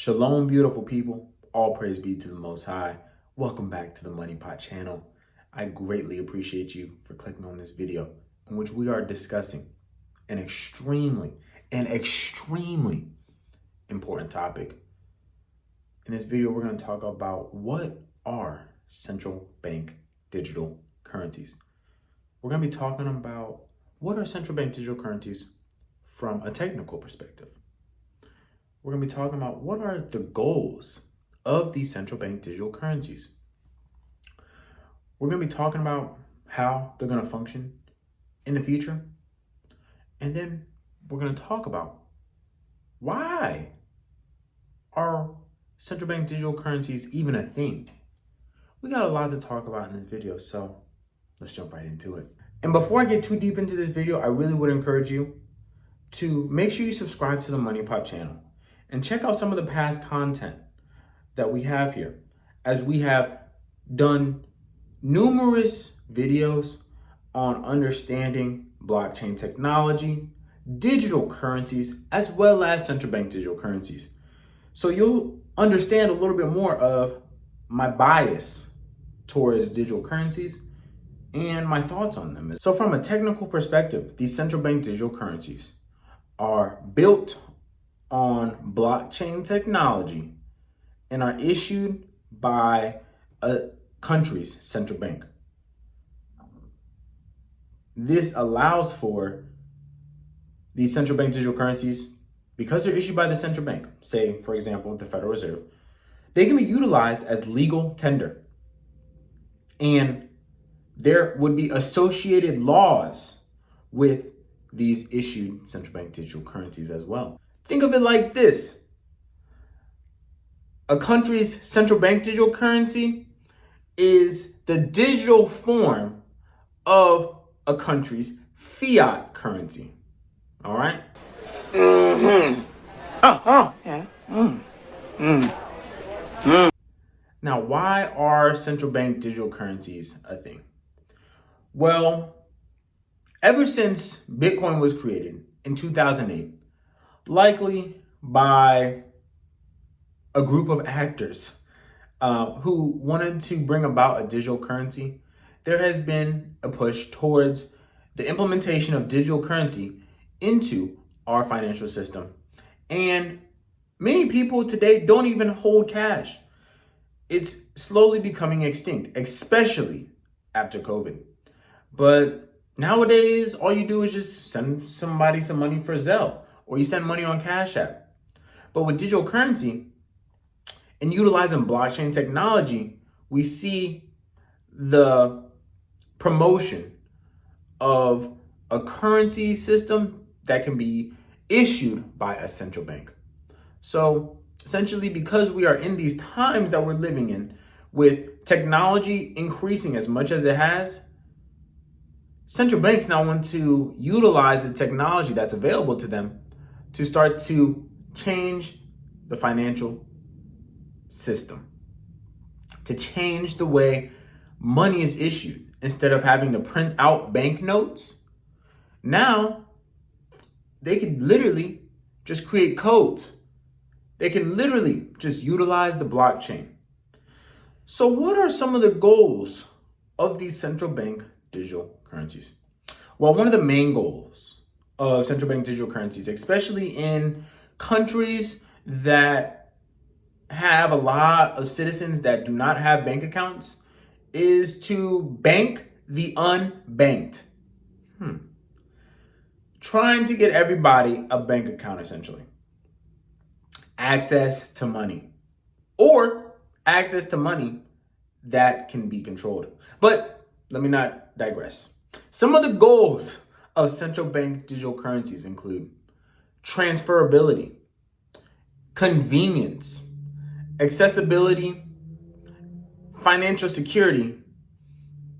Shalom, beautiful people. All praise be to the Most High. Welcome back to the Moneypot channel. I greatly appreciate you for clicking on this video in which we are discussing an extremely important topic. In this video, we're going to talk about what are central bank digital currencies. We're going to be talking about what are central bank digital currencies from a technical perspective. We're going to be talking about what are the goals of these central bank digital currencies. We're going to be talking about how they're going to function in the future. And then we're going to talk about why are central bank digital currencies even a thing? We got a lot to talk about in this video, so let's jump right into it. And before I get too deep into this video, I really would encourage you to make sure you subscribe to the Moneypot channel and check out some of the past content that we have here, as we have done numerous videos on understanding blockchain technology, digital currencies, as well as central bank digital currencies. So you'll understand a little bit more of my bias towards digital currencies and my thoughts on them. So from a technical perspective, these central bank digital currencies are built on blockchain technology and are issued by a country's central bank. This allows for these central bank digital currencies, because they're issued by the central bank, say, for example, the Federal Reserve, they can be utilized as legal tender. And there would be associated laws with these issued central bank digital currencies as well. Think of it like this. A country's central bank digital currency is the digital form of a country's fiat currency. All right? Now, why are central bank digital currencies a thing? Well, ever since Bitcoin was created in 2008, likely by a group of actors who wanted to bring about a digital currency, there has been a push towards the implementation of digital currency into our financial system. And many people today don't even hold cash. It's slowly becoming extinct, especially after COVID. But nowadays, all you do is just send somebody some money for Zelle, or you send money on Cash App. But with digital currency and utilizing blockchain technology, we see the promotion of a currency system that can be issued by a central bank. So essentially, because we are in these times that we're living in, with technology increasing as much as it has, central banks now want to utilize the technology that's available to them to start to change the financial system, to change the way money is issued. Instead of having to print out banknotes, now they can literally just create codes. They can literally just utilize the blockchain. So what are some of the goals of these central bank digital currencies? Well, one of the main goals of central bank digital currencies, especially in countries that have a lot of citizens that do not have bank accounts, is to bank the unbanked. Trying to get everybody a bank account, essentially. Access to money, or access to money that can be controlled. But let me not digress. Some of the goals of central bank digital currencies include transferability, convenience, accessibility, financial security,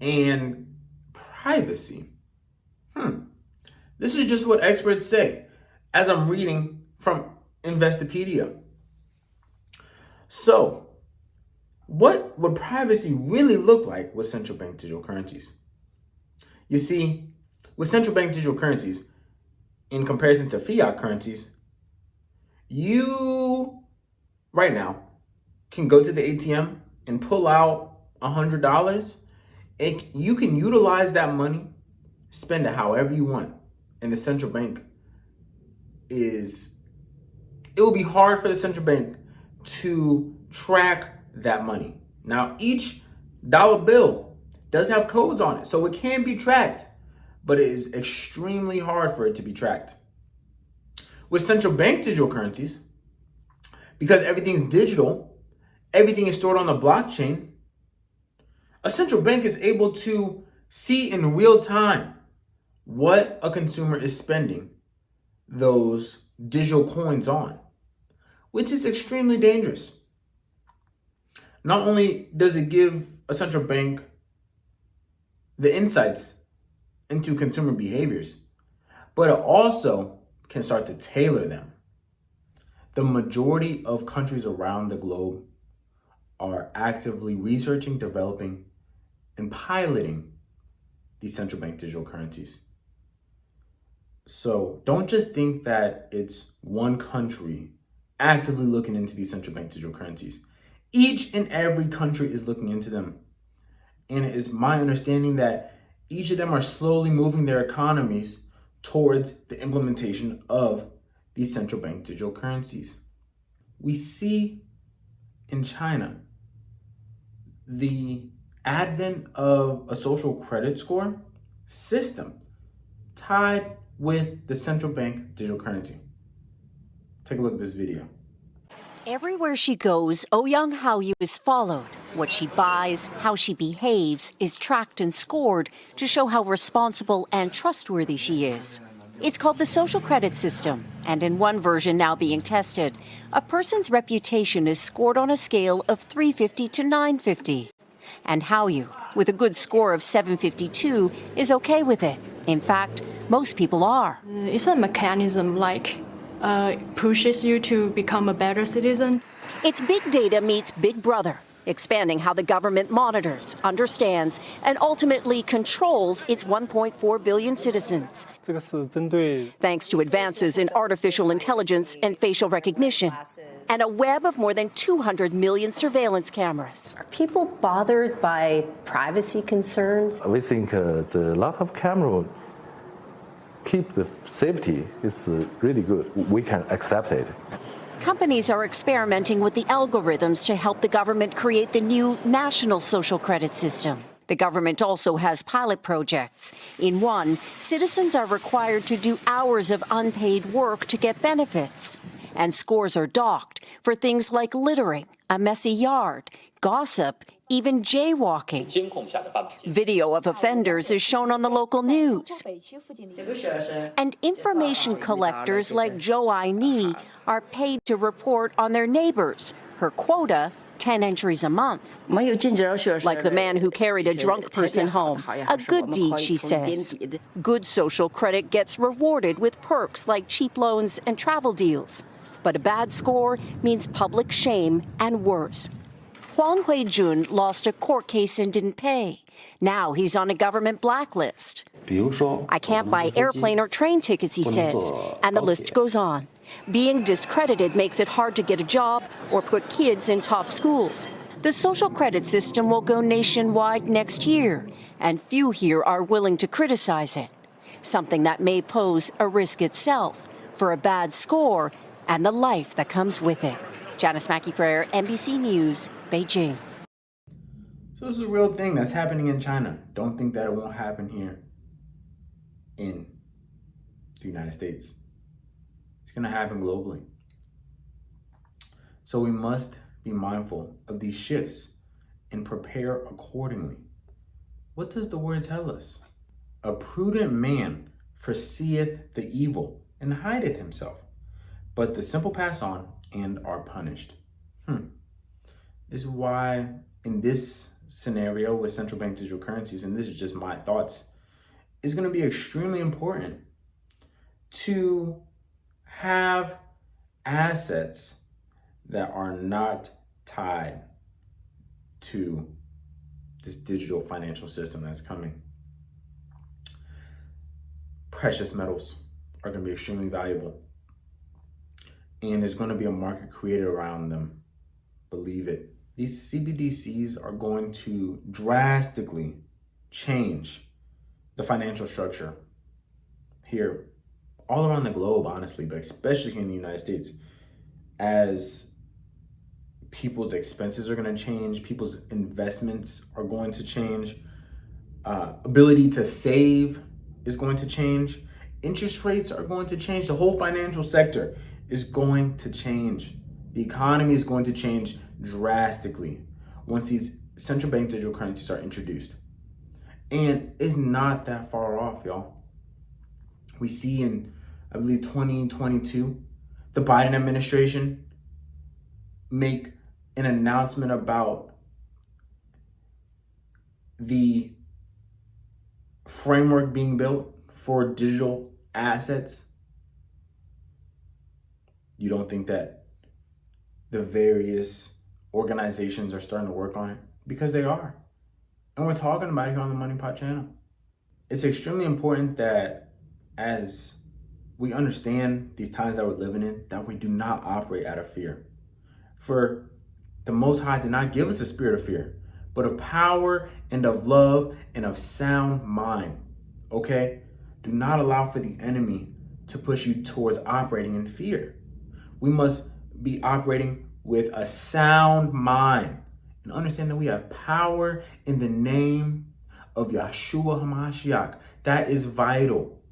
and privacy. This is just what experts say as I'm reading from Investopedia. So, what would privacy really look like with central bank digital currencies? You see, with central bank digital currencies, in comparison to fiat currencies, you right now can go to the ATM and pull out $100, you can utilize that money, spend it however you want. And the central bank it will be hard for the central bank to track that money. Now, each dollar bill does have codes on it, so it can be tracked, but it is extremely hard for it to be tracked. With central bank digital currencies, because everything's digital, everything is stored on the blockchain, a central bank is able to see in real time what a consumer is spending those digital coins on, which is extremely dangerous. Not only does it give a central bank the insights into consumer behaviors, but it also can start to tailor them. The majority of countries around the globe are actively researching, developing, and piloting these central bank digital currencies. So don't just think that it's one country actively looking into these central bank digital currencies. Each and every country is looking into them. And it is my understanding that each of them are slowly moving their economies towards the implementation of these central bank digital currencies. We see in China the advent of a social credit score system tied with the central bank digital currency. Take a look at this video. Everywhere she goes, Ouyang Haoyu is followed. What she buys, how she behaves, is tracked and scored to show how responsible and trustworthy she is. It's called the social credit system, and in one version now being tested, a person's reputation is scored on a scale of 350 to 950. And Haoyu, with a good score of 752, is okay with it. In fact, most people are. It's a mechanism pushes you to become a better citizen. It's big data meets Big Brother, expanding how the government monitors, understands, and ultimately controls its 1.4 billion citizens. Thanks to advances in artificial intelligence and facial recognition, and a web of more than 200 million surveillance cameras. Are people bothered by privacy concerns? We think the lot of camera keep the safety is really good. We can accept it. Companies are experimenting with the algorithms to help the government create the new national social credit system. The government also has pilot projects. In one, citizens are required to do hours of unpaid work to get benefits. And scores are docked for things like littering, a messy yard, gossip, even jaywalking. Video of offenders is shown on the local news. And information collectors like Zhou Aini are paid to report on their neighbors. Her quota, 10 entries a month. Like the man who carried a drunk person home. A good deed, she says. Good social credit gets rewarded with perks like cheap loans and travel deals. But a bad score means public shame and worse. Huang Huijun lost a court case and didn't pay. Now he's on a government blacklist. I can't buy airplane or train tickets, he says, and the list goes on. Being discredited makes it hard to get a job or put kids in top schools. The social credit system will go nationwide next year, and few here are willing to criticize it, something that may pose a risk itself for a bad score and the life that comes with it. Janice Mackey-Frere, NBC News, Beijing. So this is a real thing that's happening in China. Don't think that it won't happen here in the United States. It's going to happen globally. So we must be mindful of these shifts and prepare accordingly. What does the word tell us? A prudent man foreseeth the evil and hideth himself, but the simple pass on and are punished. This is why in this scenario with central bank digital currencies, and this is just my thoughts, it's going to be extremely important to have assets that are not tied to this digital financial system that's coming. Precious metals are going to be extremely valuable, and there's going to be a market created around them Believe it. These CBDCs are going to drastically change the financial structure here, all around the globe, honestly, but especially here in the United States, as people's expenses are going to change, people's investments are going to change, ability to save is going to change, interest rates are going to change, the whole financial sector is going to change. The economy is going to change drastically once these central bank digital currencies are introduced. And it's not that far off, y'all. We see in, I believe, 2022, the Biden administration make an announcement about the framework being built for digital assets. You don't think that the various organizations are starting to work on it? Because they are. And we're talking about it here on the Moneypot channel. It's extremely important that as we understand these times that we're living in, that we do not operate out of fear. For the Most High did not give us a spirit of fear, but of power and of love and of sound mind. Okay? Do not allow for the enemy to push you towards operating in fear. We must be operating with a sound mind and understand that we have power in the name of Yeshua HaMashiach. That is vital.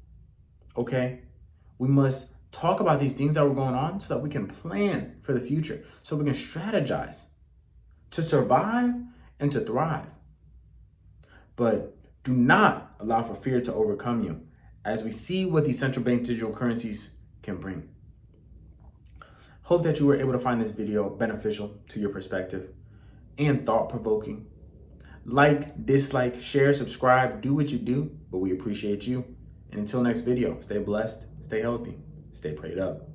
Okay? We must talk about these things that were going on so that we can plan for the future, so we can strategize to survive and to thrive. But do not allow for fear to overcome you as we see what these central bank digital currencies can bring. Hope that you were able to find this video beneficial to your perspective and thought-provoking. Like, dislike, share, subscribe, do what you do, but we appreciate you. And until next video, stay blessed, stay healthy, stay prayed up.